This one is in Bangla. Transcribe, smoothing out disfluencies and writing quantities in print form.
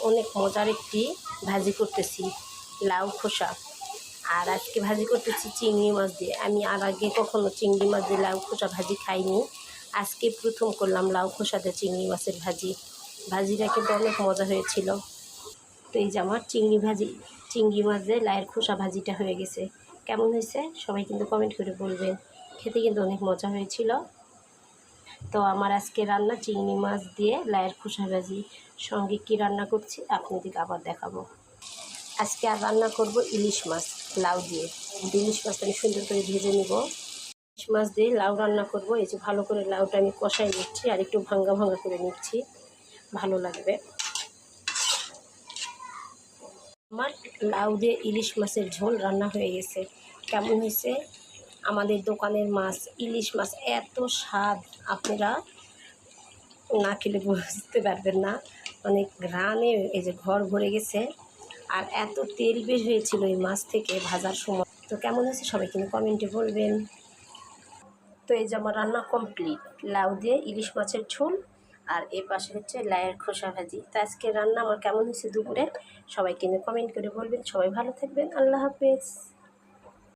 অনেক মজার একটি ভাজি করতেছি লাউ খোসা। আর আজকে ভাজি করতেছি চিংড়ি মাছ দিয়ে। আমি আর আগে কখনো চিংড়ি মাছ দিয়ে লাউ খোসা ভাজি খাইনি, আজকে প্রথম করলাম লাউ খোসা দিয়ে চিংড়ি মাছের ভাজি। ভাজিটা কিন্তু অনেক মজা হয়েছিল। তো এই যে আমার চিংড়ি মাছ দিয়ে লাউয়ের খোসা ভাজিটা হয়ে গেছে। কেমন হয়েছে সবাই কিন্তু কমেন্ট করে বলবেন। খেতে কিন্তু অনেক মজা হয়েছিল। তো আমার আজকে রান্না চিংড়ি মাছ দিয়ে লাউয়ের খোসা ভাজি। সঙ্গে কী রান্না করছি আপনাদেরকে আবার দেখাবো। আজকে আর রান্না করব ইলিশ মাছ লাউ দিয়ে। ইলিশ মাছটা আমি সুন্দর করে ভেজে নিব। ইলিশ মাছ দিয়ে লাউ রান্না করব। এই যে ভালো করে লাউটা আমি কষাই নিচ্ছি আর একটু ভাঙ্গা ভাঙ্গা করে নিচ্ছি, ভালো লাগবে। আমার লাউ দিয়ে ইলিশ মাছের ঝোল রান্না হয়ে গেছে। কেমন হয়েছে? আমাদের দোকানের মাছ ইলিশ মাছ এত স্বাদ, আপনারা না খেলে বুঝতে পারবেন না। অনেক ঘ্রাণে এই যে ঘর ভরে গেছে। আর এত তেল বের হয়েছিল এই মাছ থেকে ভাজার সময়। তো কেমন হয়েছে সবাই কিন্তু কমেন্টে বলবেন। তো এই যে আমার রান্না কমপ্লিট, লাউ দিয়ে ইলিশ মাছের ঝোল আর এর পাশে হচ্ছে লাউয়ের খোসা ভাজি। তো আজকে রান্না আমার কেমন হয়েছে দুপুরে সবাই কিন্তু কমেন্ট করে বলবেন। সবাই ভালো থাকবেন, আল্লাহ হাফেজ।